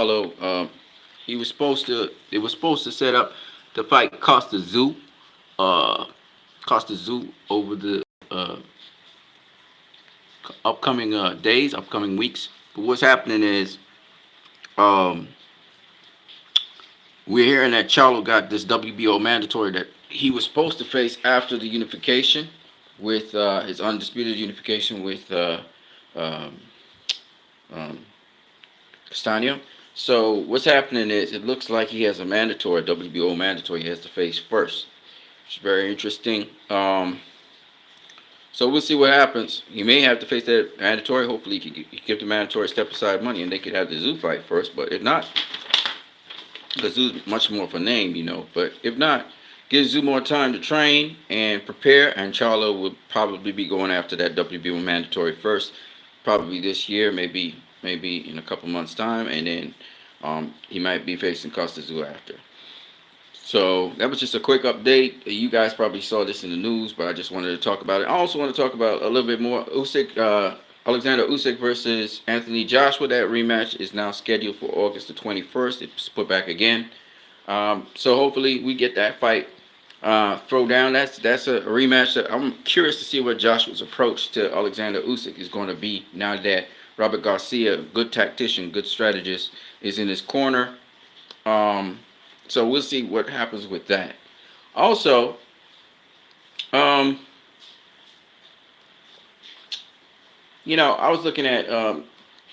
Charlo. He was supposed to. It was supposed to set up to fight Costa Tszyu. Uh, Costa Tszyu over the upcoming days, upcoming weeks. But what's happening is um, we're hearing that Charlo got this WBO mandatory that he was supposed to face after the unification with his undisputed unification with um, um, Castano. So what's happening is it looks like he has a mandatory WBO mandatory he has to face first. It's very interesting. So we'll see what happens. He may have to face that mandatory. Hopefully he can give the mandatory step aside money and they could have the Tszyu fight first. But if not, because Tzew's much more of a name, But if not, give Tszyu more time to train and prepare. And Charlo will probably be going after that WBO mandatory first, probably this year, maybe in a couple months' time, and then he might be facing Costa Tszyu after. So that was just a quick update. You guys probably saw this in the news, but I just wanted to talk about it. I also want to talk about a little bit more Usyk, Alexander Usyk versus Anthony Joshua. That rematch is now scheduled for August the 21st. It's put back again. So hopefully we get that fight throw down. That's a rematch. That I'm curious to see what Joshua's approach to Alexander Usyk is going to be now that Robert Garcia, good tactician, good strategist, is in his corner. So we'll see what happens with that. Also, I was looking at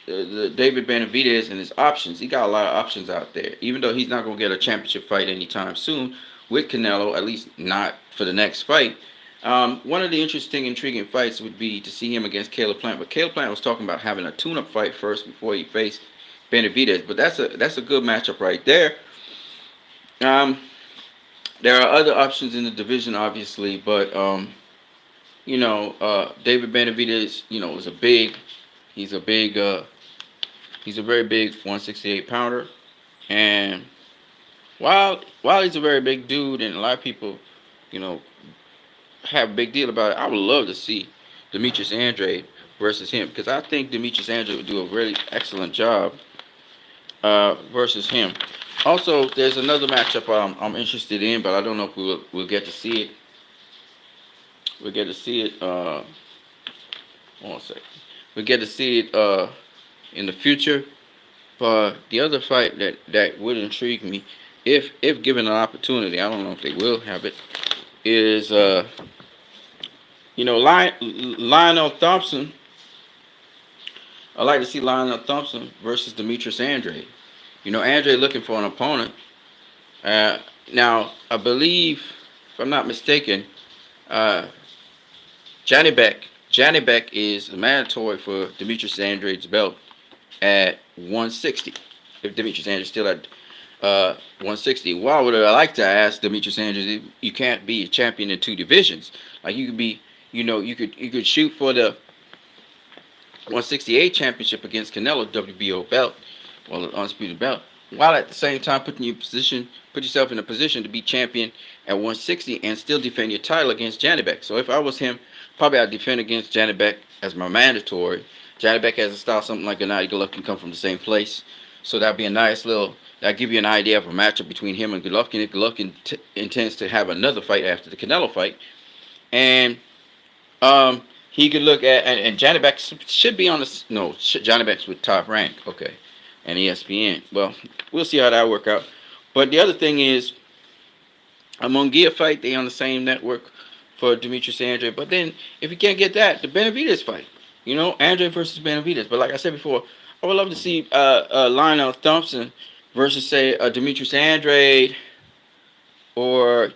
the David Benavidez and his options. He got a lot of options out there. Even though he's not going to get a championship fight anytime soon with Canelo, at least not for the next fight. One of the interesting, intriguing fights would be to see him against Caleb Plant. But Caleb Plant was talking about having a tune-up fight first before he faced Benavidez. But that's a good matchup right there. There are other options in the division, obviously, but David Benavidez, is he's a big, he's a very big 168 pounder, and while he's a very big dude, and a lot of people, you know, have a big deal about it, I would love to see Demetrius Andrade versus him because I think Demetrius Andrade would do a really excellent job versus him. Also, there's another matchup I'm interested in, but I don't know if we'll get to see it. We'll get to see it. One second. We'll get to see it in the future. But the other fight that would intrigue me, if given an opportunity, I don't know if they will have it, is Lionel Thompson. I'd like to see Lionel Thompson versus Demetrius Andrade. Andrade looking for an opponent. Now, I believe, if I'm not mistaken, Johnny Beck is mandatory for Demetrius Andrade's belt at 160. If Demetrius Andrade's still at 160, why would I like to ask Demetrius Andrade? You can't be a champion in two divisions. Like you could be, you could shoot for the 168 championship against Canelo WBO belt, or the undisputed belt, while at the same time put yourself in a position to be champion at 160 and still defend your title against Johnny Beck. So if I was him, probably I'd defend against Johnny Beck as my mandatory. Johnny Beck has a style something like Gennady Golovkin, come from the same place, so that'd be a nice that'd give you an idea of a matchup between him and Golovkin. If Golovkin intends to have another fight after the Canelo fight, and he could look at and Johnny Beck should be on the Johnny Beck's with Top Rank, okay, and ESPN. Well, we'll see how that work out. But the other thing is, a Munguia fight, they on the same network for Demetrius Andrade. But then, if you can't get that, the Benavidez fight, Andrade versus Benavidez. But like I said before, I would love to see Lionel Thompson versus, say, Demetrius Andrade, or,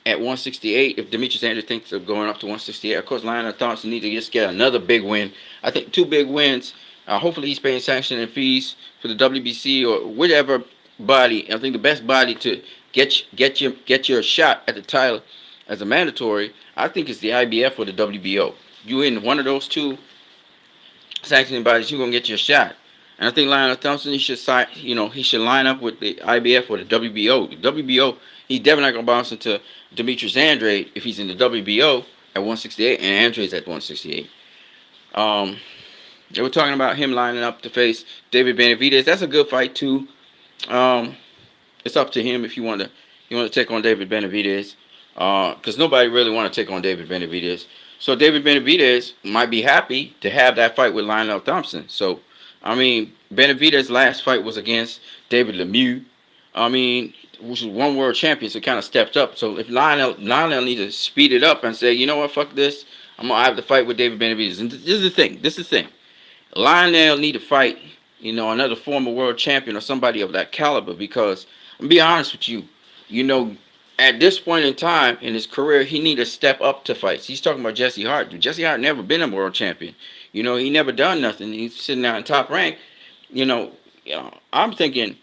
at 168, if Demetrius Andrade thinks of going up to 168. Of course, Lionel Thompson needs to just get another big win. I think 2 big wins. Hopefully he's paying sanction and fees for the WBC or whatever body. I think the best body to get your shot at the title as a mandatory, I think it's the IBF or the WBO. You in one of those two sanctioning bodies, you're gonna get your shot. And I think Lionel Thompson, he should line up with the IBF or the WBO. The WBO, he's definitely not gonna bounce into Demetrius Andrade if he's in the WBO at 168 and Andrade's at 168. They were talking about him lining up to face David Benavidez. That's a good fight too. Um, it's up to him if you want to take on David Benavidez, because nobody really want to take on David Benavidez. So David Benavidez might be happy to have that fight with Lionel Thompson. So, I mean, Benavidez's last fight was against David Lemieux. I mean, which was one world champion, so kind of stepped up. So if Lionel needs to speed it up and say, you know what, fuck this, I'm gonna have to fight with David Benavidez. And this is the thing. This is the thing. Lionel need to fight, another former world champion or somebody of that caliber because, I'll be honest with you, you know, at this point in time in his career, he need to step up to fights. He's talking about Jesse Hart. Jesse Hart never been a world champion. He never done nothing. He's sitting there in top rank. I'm thinking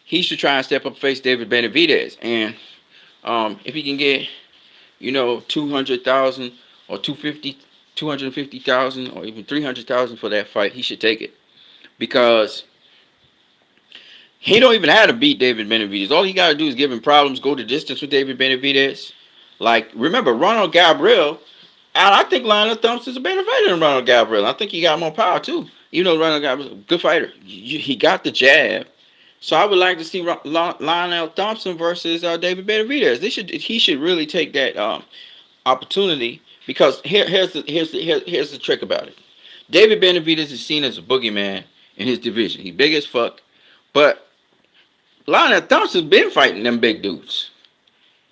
he should try and step up and face David Benavidez. And if he can get, 200,000 or 250,000 or even 300,000 for that fight, he should take it because he don't even have to beat David Benavidez. All he got to do is give him problems, go the distance with David Benavidez. Like, remember, Ronald Gabriel, and I think Lionel Thompson's a better fighter than Ronald Gabriel. I think he got more power, too. Even though Ronald Gabriel's a good fighter. He got the jab. So I would like to see Lionel Thompson versus David Benavidez. He should really take that opportunity because here's the trick about it. David Benavidez is seen as a boogeyman in his division. He's big as fuck, but Lionel Thompson's been fighting them big dudes.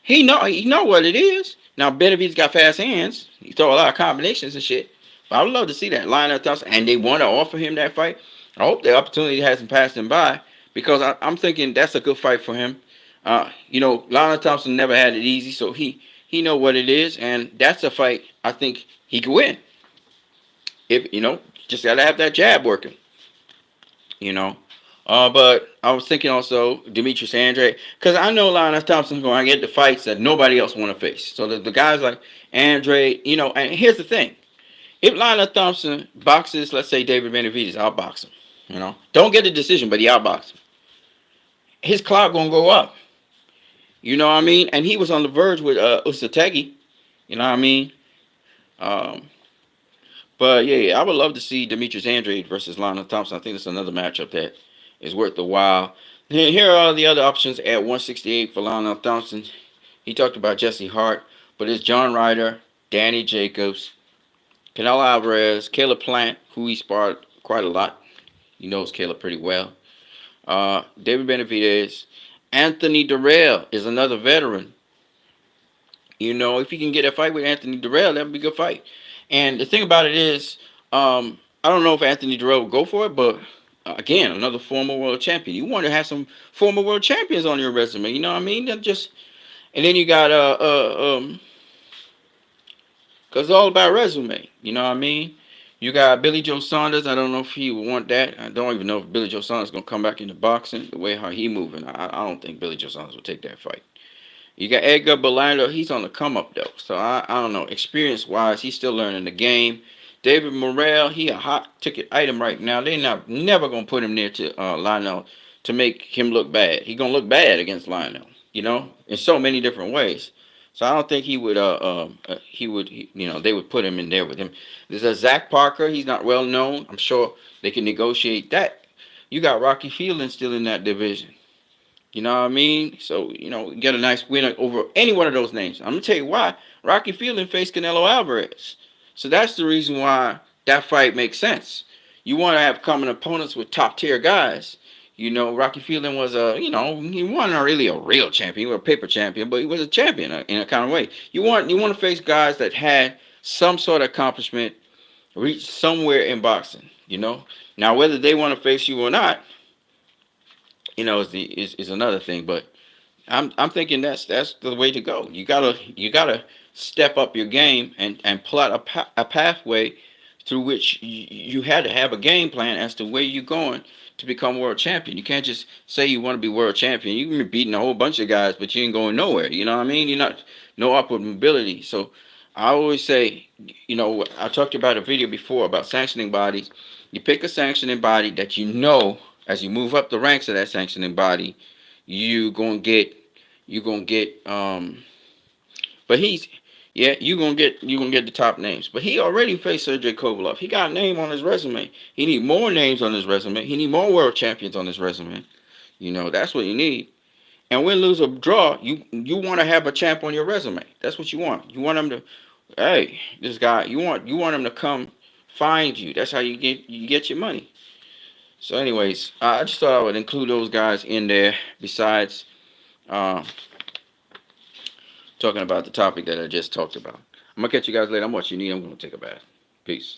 He know what it is. Now Benavidez got fast hands. He throw a lot of combinations and shit. But I would love to see that Lionel Thompson, and they want to offer him that fight. I hope the opportunity hasn't passed him by because I'm thinking that's a good fight for him. Lionel Thompson never had it easy, so he know what it is, and that's a fight I think he could win. If just gotta have that jab working. You know. But I was thinking also Demetrius Andrade because I know Lionel Thompson's going to get the fights that nobody else want to face. So the guys like Andrade, and here's the thing: if Lionel Thompson boxes, let's say David Benavidez, I'll box him. Don't get the decision, but he outbox him. His clout gonna go up. You know what I mean? And he was on the verge with Usategi. You know what I mean? Um, but yeah, I would love to see Demetrius Andrade versus Lionel Thompson. I think it's another matchup that is worth the while. Here are the other options at 168 for Lionel Thompson. He talked about Jesse Hart, but it's John Ryder, Danny Jacobs, Canelo Alvarez, Caleb Plant, who he sparred quite a lot. He knows Caleb pretty well. David Benavidez. Anthony Durrell is another veteran. If you can get a fight with Anthony Durrell, that would be a good fight. And the thing about it is, I don't know if Anthony Durrell will go for it, but again, another former world champion. You want to have some former world champions on your resume. You know what I mean? And then you got because it's all about resume. You know what I mean? You got Billy Joe Saunders. I don't know if he would want that. I don't even know if Billy Joe Saunders is gonna come back into boxing the way how he moving. I don't think Billy Joe Saunders will take that fight. You got Edgar Berlando. He's on the come up though, so I don't know. Experience wise, he's still learning the game. David Morrell, he a hot ticket item right now. They never gonna put him near to Lionel to make him look bad. He gonna look bad against Lionel, in so many different ways. So I don't think he would. They would put him in there with him. There's a Zach Parker. He's not well known. I'm sure they can negotiate that. You got Rocky Fielding still in that division. You know what I mean? So get a nice win over any one of those names. I'm gonna tell you why. Rocky Fielding faced Canelo Alvarez. So that's the reason why that fight makes sense. You want to have common opponents with top tier guys. Rocky Fielding was he wasn't really a real champion. He was a paper champion, but he was a champion in a kind of way. You want to face guys that had some sort of accomplishment, reached somewhere in boxing. Now whether they want to face you or not, is another thing. But I'm thinking that's the way to go. You gotta step up your game and plot a pathway through which you had to have a game plan as to where you're going to become world champion. You can't just say you want to be world champion. You can be beating a whole bunch of guys, but you ain't going nowhere. You know what I mean? You're not no upward mobility. So I always say, I talked about a video before about sanctioning bodies. You pick a sanctioning body that as you move up the ranks of that sanctioning body, you're gonna get but Yeah, you gonna get the top names. But he already faced Sergey Kovalev. He got a name on his resume. He need more names on his resume. He need more world champions on his resume. That's what you need. And win, lose, or draw, you want to have a champ on your resume. That's what you want. You want him to, hey, this guy. You want him to come find you. That's how you get your money. So, anyways, I just thought I would include those guys in there. Besides, uh, talking about the topic that I just talked about. I'm gonna catch you guys later. I'm what you need. I'm gonna take a bath. Peace.